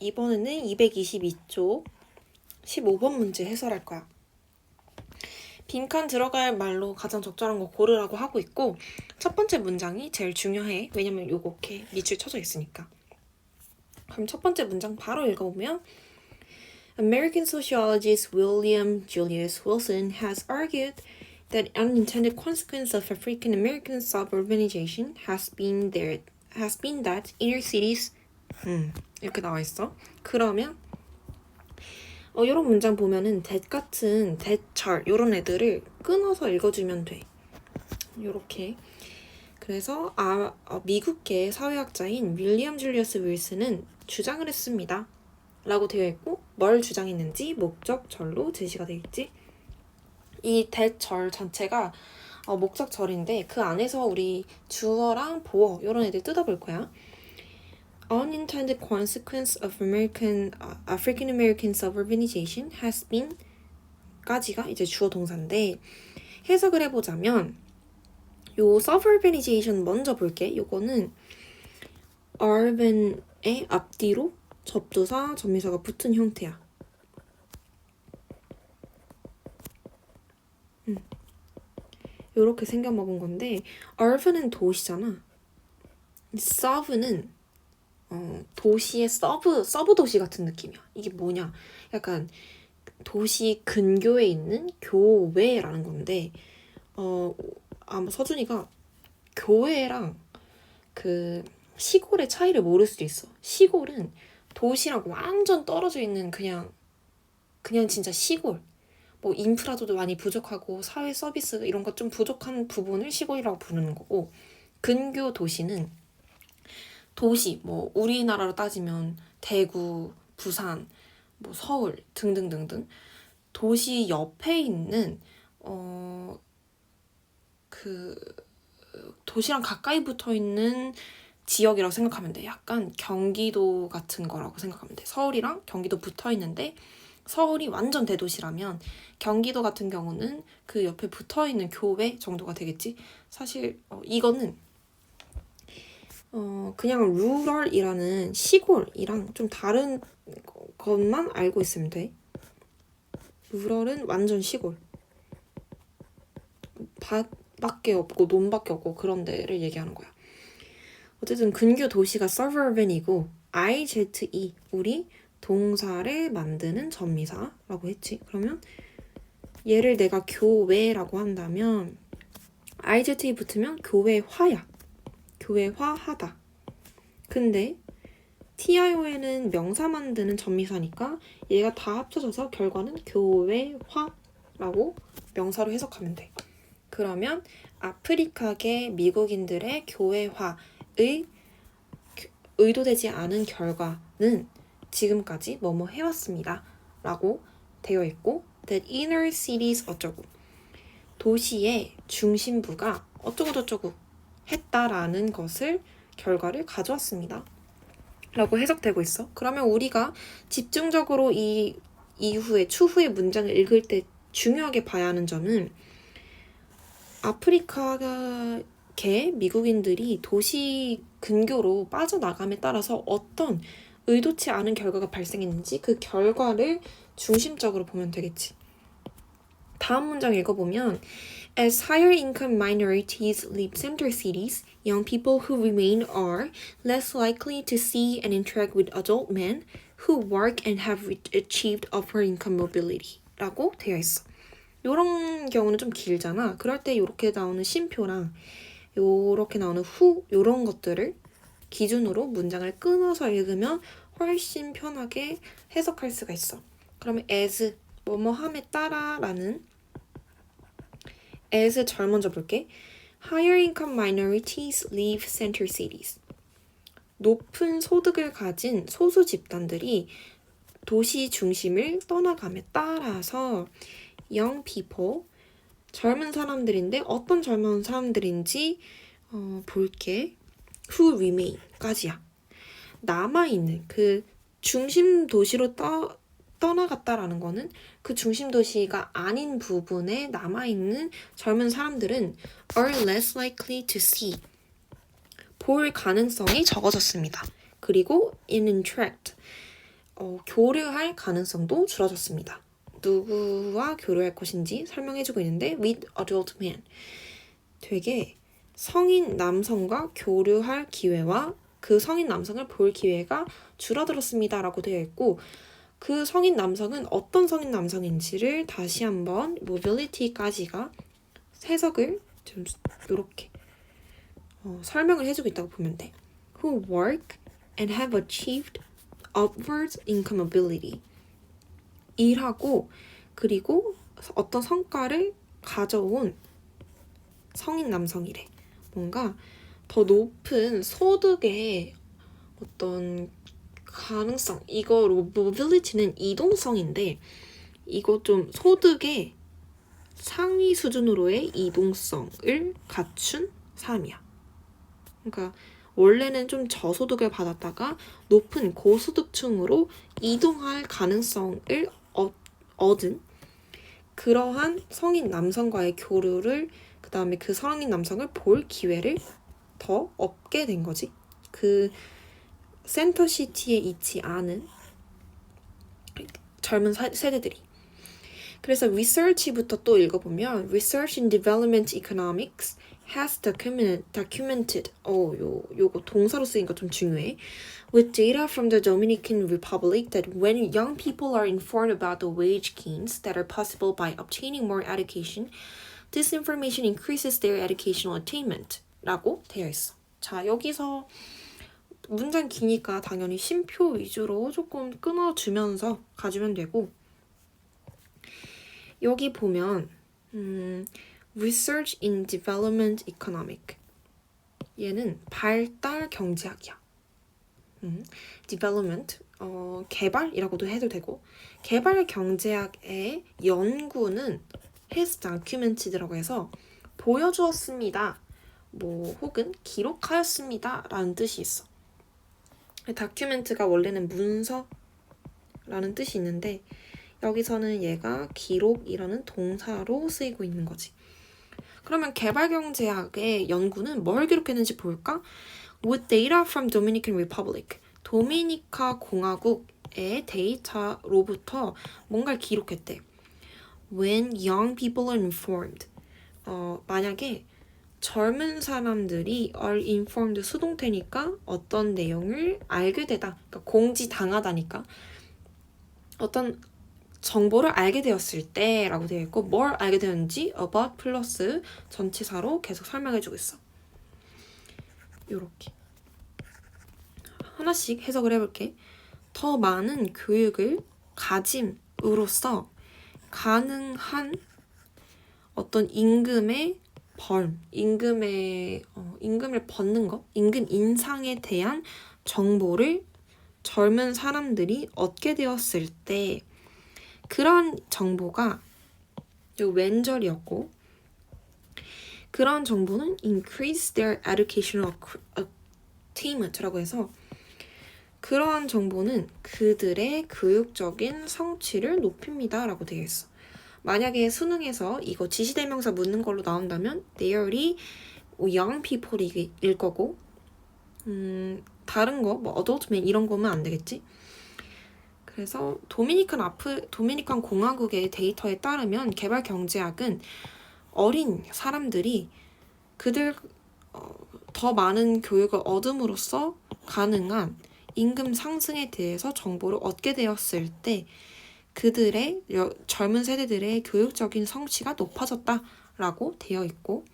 이번에는 222쪽 15번 문제 해설할 거야. 빈칸 들어갈 말로 가장 적절한 거 고르라고 하고 있고 첫 번째 문장이 제일 중요해. 왜냐면 요거 이렇게 밑줄 쳐져 있으니까. 그럼 첫 번째 문장 바로 읽어보면 American sociologist William Julius Wilson has argued that unintended consequence of African American suburbanization has been that inner cities 이렇게 나와 있어. 그러면 이런 문장 보면은 that 같은 대철 이런 애들을 끊어서 읽어주면 돼. 요렇게. 그래서 미국계 사회학자인 윌리엄 줄리어스 윌슨은 주장을 했습니다. 라고 되어 있고 뭘 주장했는지 목적절로 제시가 되어 있지. 이 대절 전체가 목적절인데 그 안에서 우리 주어랑 보어 이런 애들 뜯어볼 거야. Unintended consequence of African American suburbanization has been 까지가 이제 주어 동사인데 해석을 해보자면 요 suburbanization 먼저 볼게. 요거는 urban의 앞뒤로 접두사, 접미사가 붙은 형태야. 요렇게 생겨먹은 건데 urban은 도시잖아. suburban은 도시의 서브 도시 같은 느낌이야. 이게 뭐냐? 약간 도시 근교에 있는 교외라는 건데 아마 서준이가 교외랑 그 시골의 차이를 모를 수도 있어. 시골은 도시랑 완전 떨어져 있는 그냥 진짜 시골. 뭐 인프라도 많이 부족하고 사회 서비스 이런 거 좀 부족한 부분을 시골이라고 부르는 거고 근교 도시는 도시 뭐 우리나라로 따지면 대구, 부산, 뭐 서울 등등등등 도시 옆에 있는 그 도시랑 가까이 붙어 있는 지역이라고 생각하면 돼. 약간 경기도 같은 거라고 생각하면 돼. 서울이랑 경기도 붙어 있는데 서울이 완전 대도시라면 경기도 같은 경우는 그 옆에 붙어 있는 교외 정도가 되겠지. 사실 이거는 그냥 루럴이라는 시골이랑 좀 다른 것만 알고 있으면 돼. 루럴은 완전 시골. 밭밖에 없고 논밖에 없고 그런 데를 얘기하는 거야. 어쨌든 근교 도시가 suburban이고 IZE 우리 동사를 만드는 전미사라고 했지. 그러면 얘를 내가 교외라고 한다면 IZE 붙으면 교외화야. 교외화하다. 근데 TION은 명사 만드는 전미사니까 얘가 다 합쳐져서 결과는 교외화라고 명사로 해석하면 돼. 그러면 아프리카계 미국인들의 교외화의 의도되지 않은 결과는 지금까지 뭐뭐 해왔습니다. 라고 되어 있고 that inner cities 어쩌고 도시의 중심부가 어쩌고저쩌고 했다라는 것을 결과를 가져왔습니다. 라고 해석되고 있어. 그러면 우리가 집중적으로 이 이후에 추후의 문장을 읽을 때 중요하게 봐야 하는 점은 아프리카계 미국인들이 도시 근교로 빠져나감에 따라서 어떤 의도치 않은 결과가 발생했는지 그 결과를 중심적으로 보면 되겠지. 다음 문장 읽어보면 As higher income minorities leave center cities, young people who remain are less likely to see and interact with adult men who work and have achieved upper income mobility 라고 되어 있어. 요런 경우는 좀 길잖아. 그럴 때 요렇게 나오는 쉼표랑 요렇게 나오는 후 요런 것들을 기준으로 문장을 끊어서 읽으면 훨씬 편하게 해석할 수가 있어. 그러면 as 뭐뭐함에 따라 라는 as 절 먼저 볼게. Higher income minorities leave center cities. 높은 소득을 가진 소수 집단들이 도시 중심을 떠나감에 따라서 young people, 젊은 사람들인데 어떤 젊은 사람들인지 볼게. who remain까지야. 남아있는 그 중심 도시로 떠나갔다라는 거는 그 중심 도시가 아닌 부분에 남아있는 젊은 사람들은 are less likely to see. 볼 가능성이 적어졌습니다. 그리고 in interact. 교류할 가능성도 줄어졌습니다. 누구와 교류할 것인지 설명해주고 있는데 with adult men. 되게 성인 남성과 교류할 기회와 그 성인 남성을 볼 기회가 줄어들었습니다 라고 되어 있고 그 성인 남성은 어떤 성인 남성인지를 다시 한번 mobility까지가 해석을 좀 이렇게 설명을 해주고 있다고 보면 돼. Who work and have achieved upward income ability. 일하고 그리고 어떤 성과를 가져온 성인 남성이래. 뭔가 더 높은 소득의 어떤 가능성. 이거 mobility는 이동성인데 이거 좀 소득의 상위 수준으로의 이동성을 갖춘 사람이야. 그러니까 원래는 좀 저소득을 받았다가 높은 고소득층으로 이동할 가능성을 얻은 그러한 성인 남성과의 교류를 그 다음에 그 성인 남성을 볼 기회를 더 얻게 된 거지. 그 센터시티에 있지 않은 젊은 세대들이. 그래서 research부터 또 읽어보면 Research in Development Economics has documented 요거 동사로 쓰인 거 좀 중요해. With data from the Dominican Republic that when young people are informed about the wage gains that are possible by obtaining more education, this information increases their educational attainment 라고 되어 있어. 자, 여기서 문장 기니까 당연히 쉼표 위주로 조금 끊어주면서 가주면 되고 여기 보면 Research in Development Economic 얘는 발달 경제학이야. Development 개발이라고도 해도 되고 개발 경제학의 연구는 has documented라고 해서 보여주었습니다. 뭐 혹은 기록하였습니다 라는 뜻이 있어. 다큐멘트가 원래는 문서라는 뜻이 있는데 여기서는 얘가 기록이라는 동사로 쓰이고 있는 거지. 그러면 개발경제학의 연구는 뭘 기록했는지 볼까? With data from Dominican Republic. 도미니카 공화국의 데이터로부터 뭔가를 기록했대. When young people are informed. 만약에 젊은 사람들이 are informed 수동태니까 어떤 내용을 알게 되다. 그러니까 공지당하다니까. 어떤 정보를 알게 되었을 때 라고 되어 있고 뭘 알게 되었는지 about 플러스 전치사로 계속 설명해주고 있어. 요렇게 하나씩 해석을 해볼게. 더 많은 교육을 가짐으로써 가능한 어떤 임금의 임금을 벗는 거, 임금 인상에 대한 정보를 젊은 사람들이 얻게 되었을 때 그런 정보가 왼절이었고 그런 정보는 increase their educational attainment라고 해서 그러한 정보는 그들의 교육적인 성취를 높입니다 라고 되어 있어. 만약에 수능에서 이거 지시대명사 묻는 걸로 나온다면 theory young people일 거고 다른 거 뭐 adult men 이런 거면 안 되겠지. 그래서 도미니칸 공화국의 데이터에 따르면 개발 경제학은 어린 사람들이 그들 더 많은 교육을 얻음으로써 가능한 임금 상승에 대해서 정보를 얻게 되었을 때 그들의 젊은 세대들의 교육적인 성취가 높아졌다라고 되어 있고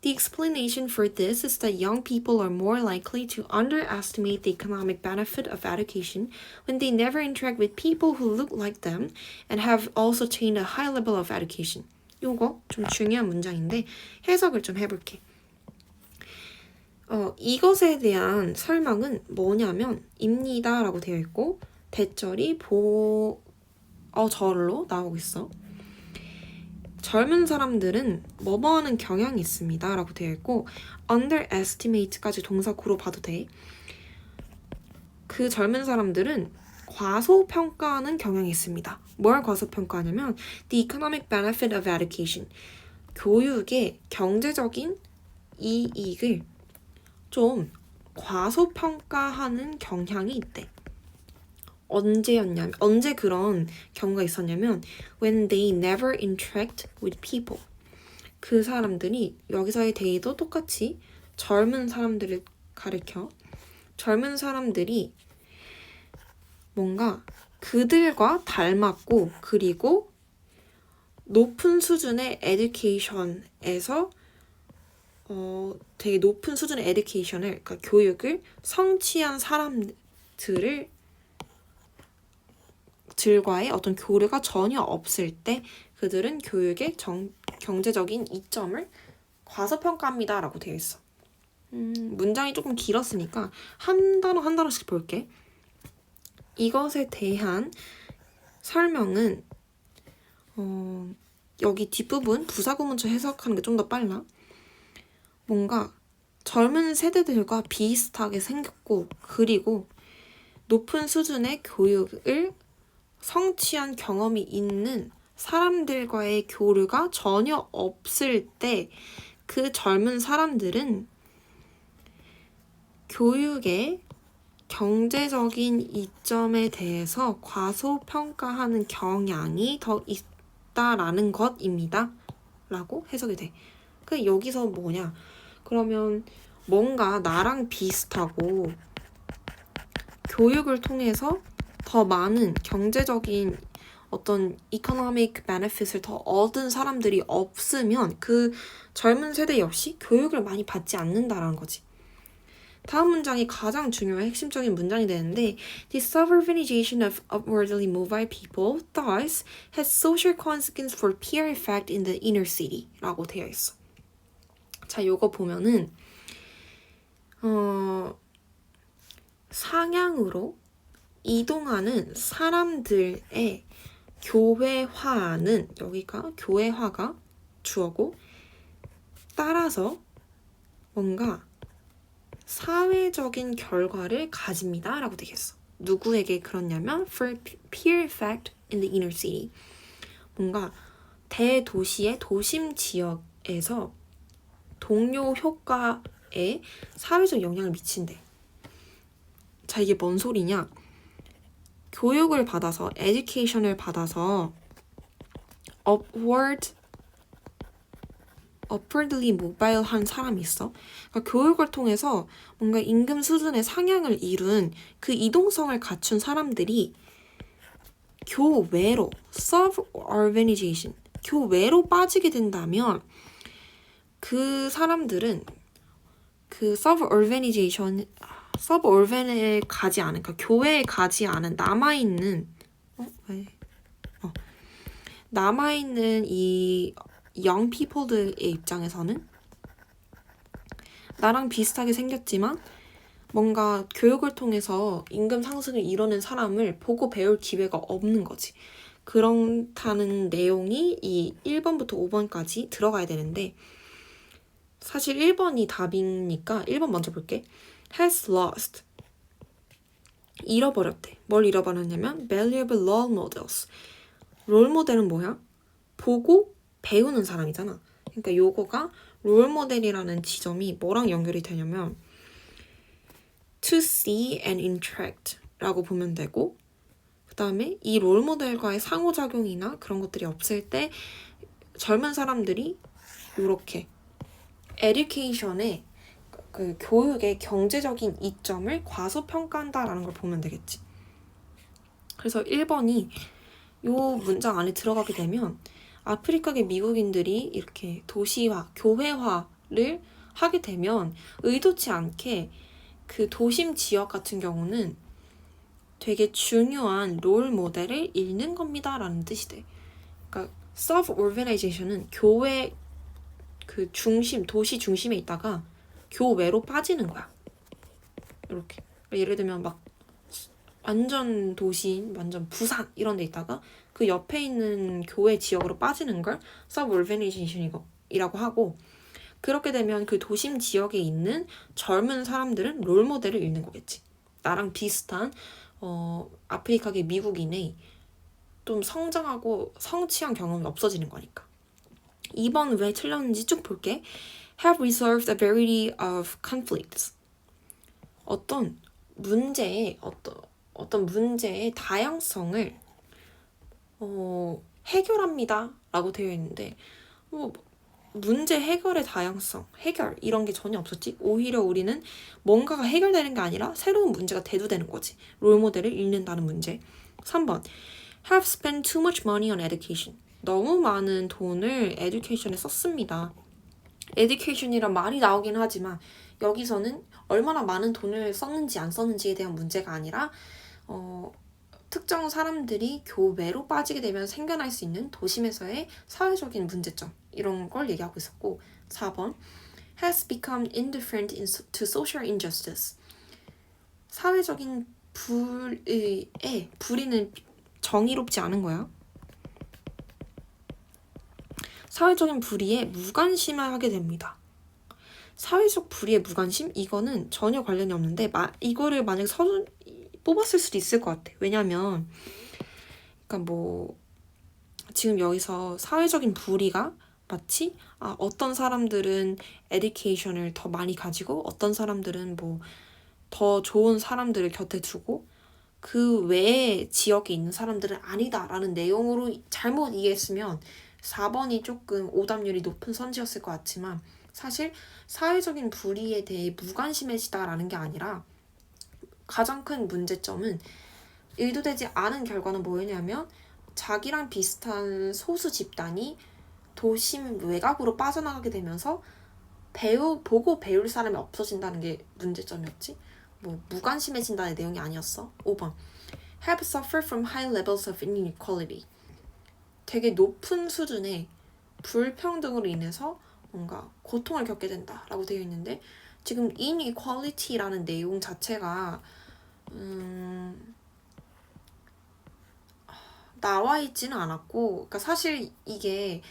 The explanation for this is that young people are more likely to underestimate the economic benefit of education when they never interact with people who look like them and have also attained a high level of education. 요거 좀 중요한 문장인데 해석을 좀 해볼게. 이것에 대한 설명은 뭐냐면 입니다 라고 되어 있고 대절이 절로 나오고 있어. 젊은 사람들은 뭐뭐하는 경향이 있습니다 라고 되어 있고 underestimate까지 동사구로 봐도 돼. 그 젊은 사람들은 과소평가하는 경향이 있습니다. 뭘 과소평가하냐면 the economic benefit of education. 교육의 경제적인 이익을 좀 과소평가하는 경향이 있대. 언제 그런 경우가 있었냐면 when they never interact with people. 그 사람들이 여기서의 they도 똑같이 젊은 사람들을 가리켜 젊은 사람들이 뭔가 그들과 닮았고 그리고 높은 수준의 education에서 되게 높은 수준의 education을 그러니까 교육을 성취한 들과의 어떤 교류가 전혀 없을 때 그들은 교육의 경제적인 이점을 과소평가합니다 라고 되어 있어. 문장이 조금 길었으니까 한 단어씩 볼게. 이것에 대한 설명은 여기 뒷부분 부사구문처 해석하는 게 좀 더 빨라. 뭔가 젊은 세대들과 비슷하게 생겼고 그리고 높은 수준의 교육을 성취한 경험이 있는 사람들과의 교류가 전혀 없을 때 그 젊은 사람들은 교육의 경제적인 이점에 대해서 과소평가하는 경향이 더 있다라는 것입니다. 라고 해석이 돼. 그 여기서 뭐냐? 그러면 뭔가 나랑 비슷하고 교육을 통해서 더 많은 경제적인 어떤 economic benefit을 더 얻은 사람들이 없으면 그 젊은 세대 역시 교육을 많이 받지 않는다라는 거지. 다음 문장이 가장 중요한 핵심적인 문장이 되는데 The suburbanization of upwardly mobile people thus has social consequence for peer effect in the inner city 라고 되어 있어. 자, 요거 보면은 상향으로 이동하는 사람들의 교회화는 여기가 교회화가 주어고 따라서 뭔가 사회적인 결과를 가집니다 라고 되겠어. 누구에게 그렇냐면 for peer effect in the inner city. 뭔가 대도시의 도심 지역에서 동료 효과에 사회적 영향을 미친대. 자, 이게 뭔 소리냐? 교육을 받아서 education을 받아서 upwardly mobile한 사람이 있어. 그러니까 교육을 통해서 뭔가 임금 수준의 상향을 이룬 그 이동성을 갖춘 사람들이 교외로 suburbanization 교외로 빠지게 된다면 그 사람들은 그 suburban에 가지 않은 그러니까 교회에 가지 않은 남아있는 이 young people들의 입장에서는 나랑 비슷하게 생겼지만 뭔가 교육을 통해서 임금 상승을 이루는 사람을 보고 배울 기회가 없는 거지. 그렇다는 내용이 이 1번부터 5번까지 들어가야 되는데 사실 1번이 답이니까 1번 먼저 볼게. has lost 잃어버렸대. 뭘 잃어버렸냐면 valuable role models. 롤 모델은 뭐야? 보고 배우는 사람이잖아. 그러니까 요거가 롤 모델이라는 지점이 뭐랑 연결이 되냐면 to see and interact 라고 보면 되고 그 다음에 이 롤 모델과의 상호작용이나 그런 것들이 없을 때 젊은 사람들이 이렇게 education의 그 교육의 경제적인 이점을 과소평가한다라는 걸 보면 되겠지. 그래서 1번이 요 문장 안에 들어가게 되면 아프리카계 미국인들이 이렇게 도시화, 교회화를 하게 되면 의도치 않게 그 도심 지역 같은 경우는 되게 중요한 롤 모델을 잃는 겁니다 라는 뜻이 돼. 그러니까 suburbanization은 교회 그 중심, 도시 중심에 있다가 교외로 빠지는 거야. 이렇게. 예를 들면 막 완전 도시인, 완전 부산 이런 데 있다가 그 옆에 있는 교외 지역으로 빠지는 걸 suburbanization이라고 하고 그렇게 되면 그 도심 지역에 있는 젊은 사람들은 롤 모델을 잃는 거겠지. 나랑 비슷한 아프리카계 미국인의 좀 성장하고 성취한 경험이 없어지는 거니까. 2번 왜 틀렸는지 쭉 볼게. have resolved a variety of conflicts. 어떤 문제에 어떤 문제의 다양성을 해결합니다 라고 되어 있는데 문제 해결의 다양성, 해결 이런 게 전혀 없었지. 오히려 우리는 뭔가가 해결되는 게 아니라 새로운 문제가 대두되는 거지. 롤모델을 잃는다는 문제. 3번 have spent too much money on education. 너무 많은 돈을 education에 썼습니다. education이란 말이 나오긴 하지만 여기서는 얼마나 많은 돈을 썼는지 안 썼는지에 대한 문제가 아니라 특정 사람들이 교외로 빠지게 되면 생겨날 수 있는 도심에서의 사회적인 문제점 이런 걸 얘기하고 있었고 4번 has become indifferent to social injustice. 사회적인 불의는 정의롭지 않은 거야. 사회적인 불의에 무관심하게 됩니다. 사회적 불의에 무관심? 이거는 전혀 관련이 없는데 이거를 만약에 뽑았을 수도 있을 것 같아. 왜냐면 그러니까 지금 여기서 사회적인 불의가 마치 어떤 사람들은 에듀케이션을 더 많이 가지고 어떤 사람들은 더 좋은 사람들을 곁에 두고 그 외의 지역에 있는 사람들은 아니다라는 내용으로 잘못 이해했으면 4번이 조금 오답률이 높은 선지였을 것 같지만 사실 사회적인 불의에 대해 무관심해지다라는 게 아니라 가장 큰 문제점은 의도되지 않은 결과는 뭐였냐면 자기랑 비슷한 소수 집단이 도심 외곽으로 빠져나가게 되면서 보고 배울 사람이 없어진다는 게 문제점이었지. 무관심해진다는 내용이 아니었어. 5번 have suffered from high levels of inequality. 되게 높은 수준의 불평등으로 인해서 뭔가 고통을 겪게 된다라고 되어 있는데 지금 inequality라는 내용 자체가 나와 있지는 않았고 그러니까 사실 이게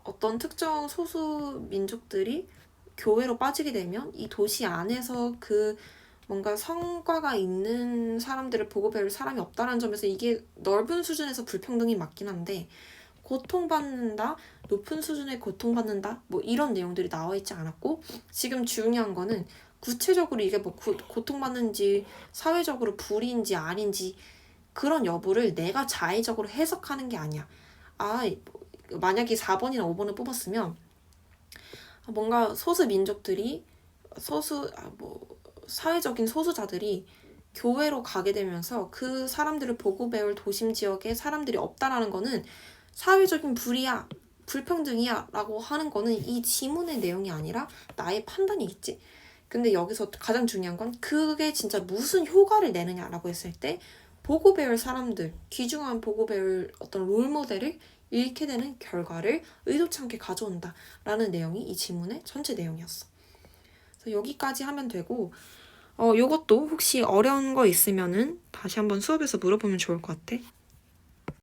어떤 특정 소수 민족들이 교외로 빠지게 되면 이 도시 안에서 그 뭔가 성과가 있는 사람들을 보고 배울 사람이 없다는 점에서 이게 넓은 수준에서 불평등이 맞긴 한데 고통받는다, 높은 수준의 고통받는다 이런 내용들이 나와 있지 않았고 지금 중요한 거는 구체적으로 이게 고통받는지 사회적으로 불의인지 아닌지 그런 여부를 내가 자의적으로 해석하는 게 아니야. 만약에 4번이나 5번을 뽑았으면 뭔가 소수 민족들이 사회적인 소수자들이 교외로 가게 되면서 그 사람들을 보고 배울 도심 지역에 사람들이 없다라는 거는 사회적인 불의야, 불평등이야 라고 하는 거는 이 지문의 내용이 아니라 나의 판단이겠지. 근데 여기서 가장 중요한 건 그게 진짜 무슨 효과를 내느냐라고 했을 때 보고 배울 사람들, 귀중한 보고 배울 어떤 롤모델을 잃게 되는 결과를 의도치 않게 가져온다라는 내용이 이 지문의 전체 내용이었어. 그래서 여기까지 하면 되고 요것도 혹시 어려운 거 있으면은 다시 한번 수업에서 물어보면 좋을 것 같아.